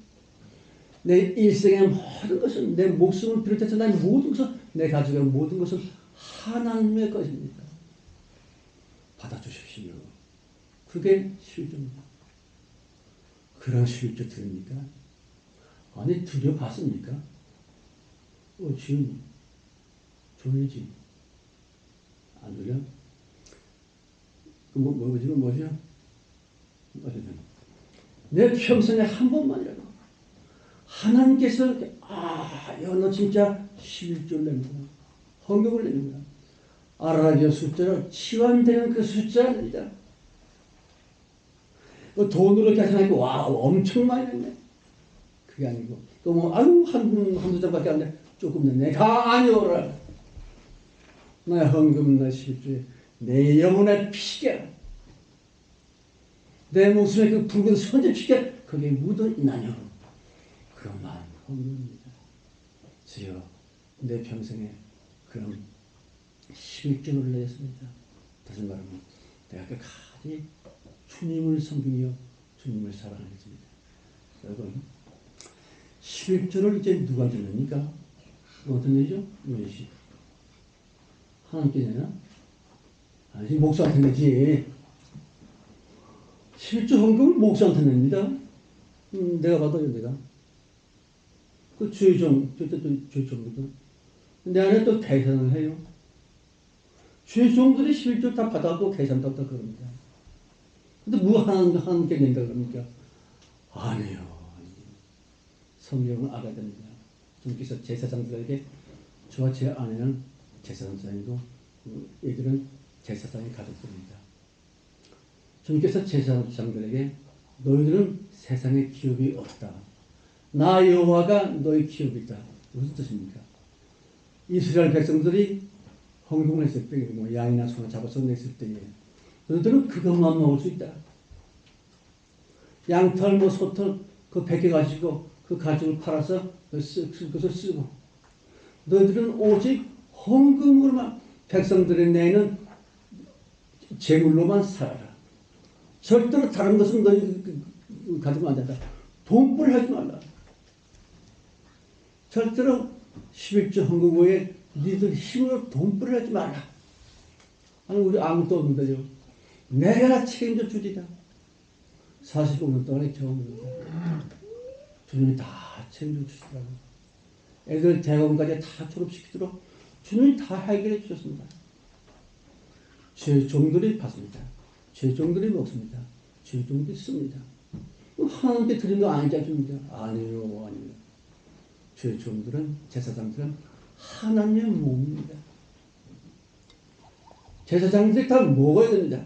내 일생의 모든 것은, 내 목숨을 비롯해서 내 모든 것은, 내 가족의 모든 것은 하나님의 것입니다. 받아주십시오. 그게 11조입니다. 그런 11조 들으니까, 아니 들여봤습니까? 주님 졸리지? 안 졸려? 뭐죠? 내 평생에 한 번만이라도 하나님께서 너 진짜 11조를 냅니다. 헌금을 냅니다. 아라비아 숫자로 치환되는 그 숫자입니다. 그 돈으로 계산하니까 엄청 많이 냈네. 그게 아니고 또 뭐 한두 장밖에 안 돼. 조금 냈네. 아니오라. 나의 헌금, 나 11조에 내 영혼의 피가, 내 목숨의 그 붉은 선제 피가 거기에 묻어 있나요? 그것만 헌금입니다. 주여, 내 평생에 그런 11조를 내었습니다. 다시 말하면 내가 끝까지 주님을 섬기며 주님을 사랑하는 것입니다. 여러분, 11조를 이제 누가 듣습니까? 어떤 일이죠? 왜 하나님께 내나? 아니, 목사한테 내지. 11조 헌금을 목사한테 냅니다. 내가 받아요, 내가. 그 주의종, 주의종거든. 내 안에 또 계산을 해요. 주의종들이 11조 다 받아도 계산도 없다 그럽니다. 근데 뭐 하나님께 낸다 그럽니까? 아니요. 성경을 알아야 됩니다. 주님께서 제사장들에게 저와 제 아내는 제사장이고 얘들은 제사장의 가족들입니다. 주님께서 제사장들에게 너희들은 세상에 기업이 없다. 나 여호와가 너희 기업이다. 무슨 뜻입니까? 이스라엘 백성들이 헌금을 했을 때, 뭐 양이나 소나 잡아서 냈을 때에 너희들은 그것만 먹을 수 있다. 양털, 뭐 소털 그 베껴가지고 그 가죽을 팔아서 그것을 쓰고 너희들은 오직 헌금으로만 백성들이 내는 재물로만 살아라. 절대로 다른 것은 너희 가지면 안 된다. 돈벌이 하지 말라. 절대로 11조 헌금 후에 니들 힘으로 돈벌이 하지 말라. 아니 우리 아무것도 없는데요. 내가 책임져 주리라. 45년 동안의 경험입니다. 주님이 다 책임져 주시더라고요. 애들 대학원까지 다 졸업시키도록 주님이 다 해결해 주셨습니다. 제 종들이 받습니다. 제 종들이 먹습니다. 제 종들이 씁니다. 하나님께 드린 거 아니지 않습니까? 아니요, 아니요. 제 종들은, 제사장들은 하나님의 몸입니다. 제사장들이 다 먹어야 됩니다.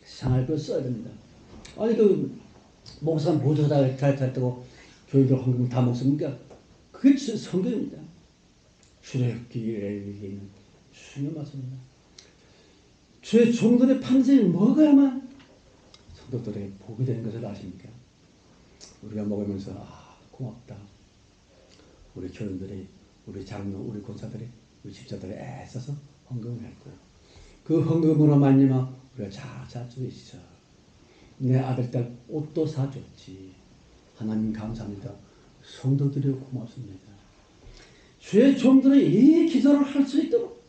생활비를 써야 됩니다. 아니, 목사가 모자다 잘 되고 교회들 헌금을 다 먹습니까? 그게 성경입니다. 출애굽기에 있는 중요 맞습니다. 주의 종들의 판세를 먹어야만 성도들에게 복이 되는 것을 아십니까? 우리가 먹으면서 고맙다. 우리 교인들이, 우리 장로, 우리 권사들이, 우리 집사들이 애써서 헌금을 했고 그 헌금으로 말미암아 우리가 자주 있어. 내 아들, 딸 옷도 사줬지. 하나님 감사합니다. 성도들이 고맙습니다. 주의 종들이 이 기도를 할 수 있도록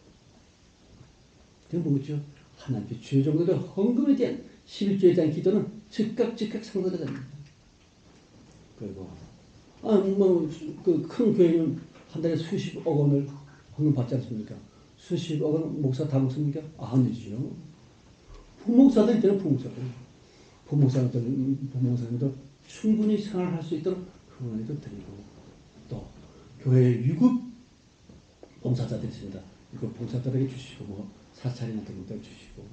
그게 뭐죠? 하나님께 주의 종들의 헌금에 대한 11조에 대한 기도는 즉각 상도가 됩니다. 그리고 그 큰 교회는 한 달에 수십억 원을 헌금 받지 않습니까? 수십억 원 목사 다 먹습니까? 아니죠. 부목사들 있잖아요. 부목사님도 충분히 생활할 수 있도록 그분에도 드리고 또 교회 유급 봉사자들이 있습니다. 유급 봉사자들에게 주시고 뭐 사찰이나 같은 것도 주시고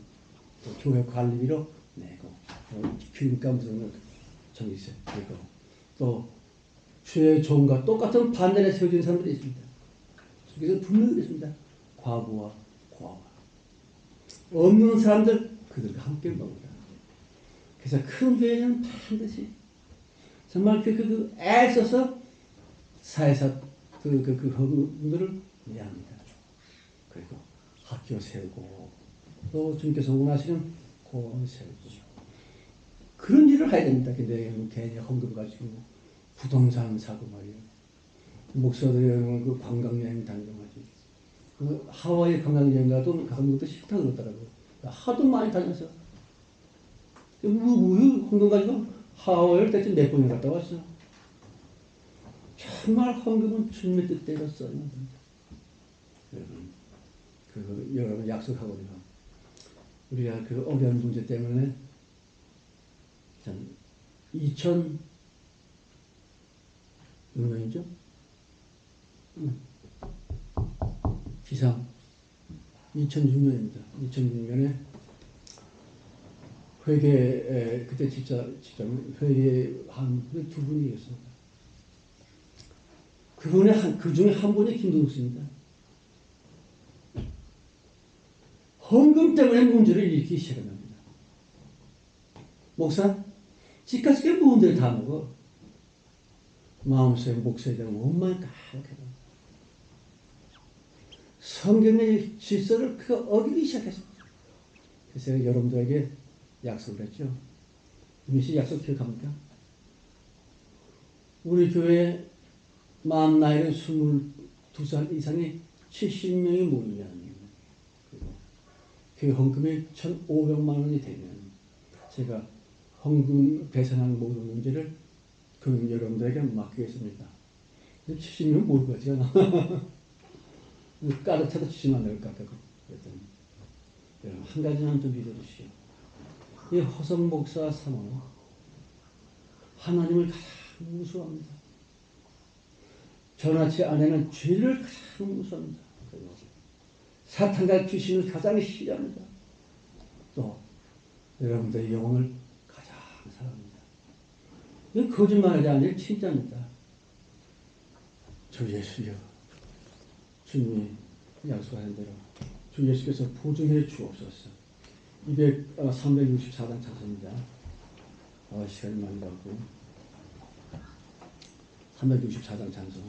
또 교회 관리비로 내고 기름값 무슨 저기 있어요. 그리고 또 주의 종과 똑같은 반대에 세워진 사람들이 있습니다. 그래서 분명히 그랬습니다. 과부와 고아와 없는 사람들 그들과 함께 먹으라. 그래서 큰 교회는 반드시 정말 애써서 사회사 헌금들을 내야 합니다. 그리고 학교 세우고 또 주님께서 원하시는 공원 세우고 그런 일을 해야 됩니다. 근데 괜히 헌금 가지고 부동산 사고 말이에요. 목사들이 그 관광여행 다니고하지. 그 하와이 관광여행 가도 가는 것도 싫다 그러더라고요. 하도 많이 다녀서 헌금 가지고 하와이를 대체 몇 번을 갔다 왔어. 정말 헌금은 주님의 뜻대로 써야 됩니다. 여러분 약속하거든요. 우리가 그 어려운 문제 때문에 2006년이죠? 기상 2006년입니다. 2006년에 회계 그때 집사님 회계한 분이 두 분이 계셨습니다. 그 중에 한 분이 김동욱 씨입니다. 헌금 때문에 문제를 일으키기 시작합니다. 목사, 집까지 문제를 다 먹어. 마음속에 목소리에 대한 원망이 가득하다. 성경의 질서를 그가 어기기 시작했습니다. 그래서 제가 여러분들에게 약속을 했죠. 이것이 약속 기억합니까? 우리 교회 만 나이는 22살 이상의 70명이 모이면 교회 헌금이 1,500만 원이 되면 제가 헌금 배상하는 모든 문제를 교회 여러분들에게 맡기겠습니다. 70명 모일 것 같지 않아? 까르쳐도 70만 될 것 같다고 그랬더니 여러분 한 가지만 좀 믿어주시오. 이 허성 목사 사모는 하나님을 가장 무서워합니다. 저나 제 아내는 죄를 가장 무서워합니다. 사탄과 귀신을 가장 싫어합니다. 또 여러분들의 영혼을 가장 사랑합니다. 이건 거짓말이 아니라 진짜입니다. 주 예수여, 주님이 약속하신 대로 주 예수께서 보증해 주옵소서. 364장 찬송입니다. 시간이 많이 가고 364장 찬송.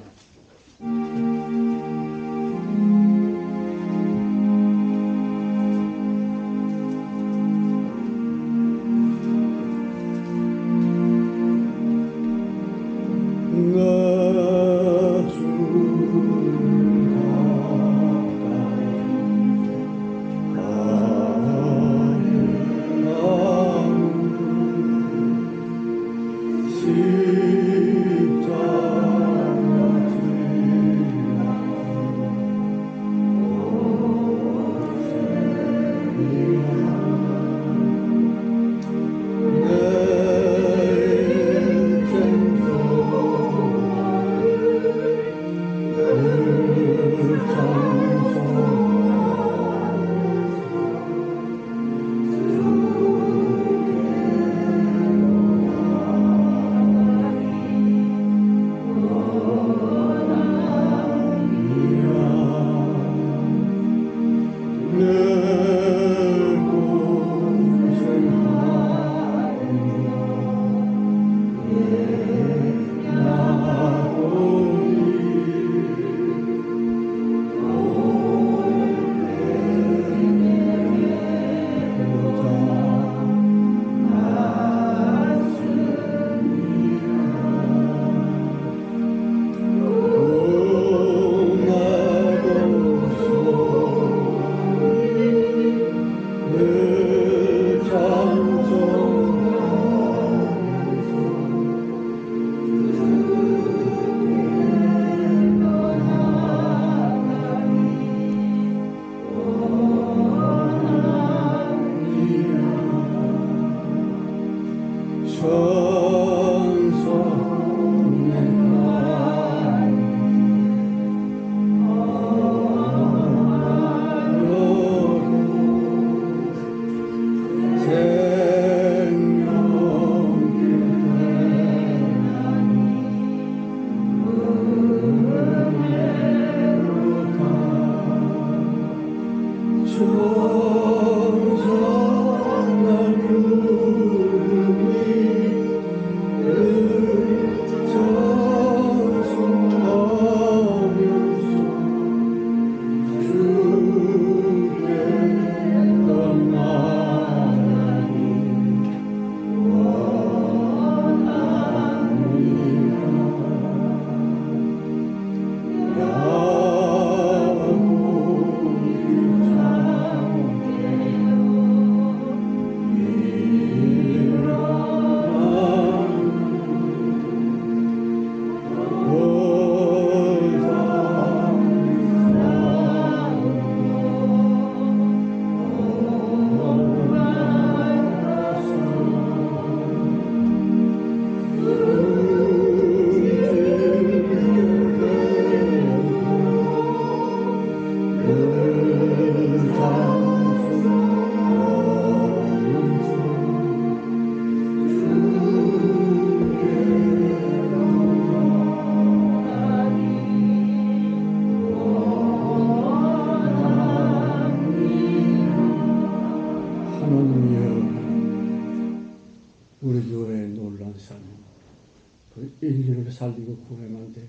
인류를 살리고 구원하는데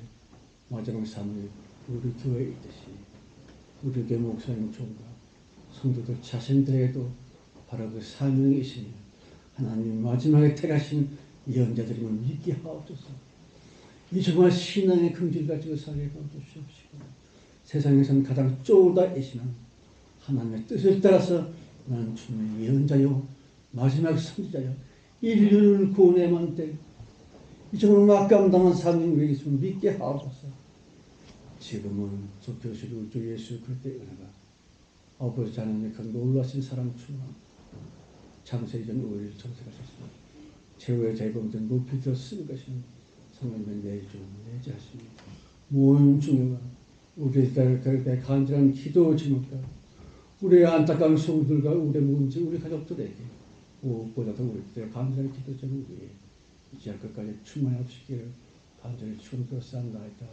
마지막 삶이 우리 교회에 있듯이 우리 교회 목사님 총과 성도들 자신들에게도 바로 그 사명이시니 하나님 마지막에 택하신 예언자들임을 믿게 하옵소서. 이 정말 신앙의 긍지를 가지고 살게 하옵시고 세상에서는 가장 쪼다이시는 하나님의 뜻을 따라서 나는 주님의 예언자요 마지막 선지자요 인류를 구원해만 될 이 정말 막감당한 사명을 위해 있음을 믿게 하옵소서. 지금은 좁혀지고 주 예수 그리스도의 은혜가 아버지 하나님의 그 놀라신 사랑 충만 창세 이전 우리를 정색하셨으니 최후의 재범된 높이 들어 쓰는 것이는 성령의 내주 내재하십니다. 모든 중요가 우리의 간절한 기도 제목과 우리의 안타까운 소들과 우리의 문제 우리 가족들에게 무엇보다도 우리들의 간절한 기도 제목 위에 이제 끝까지 충만하시기를 간절히 축원드려 싼다이다.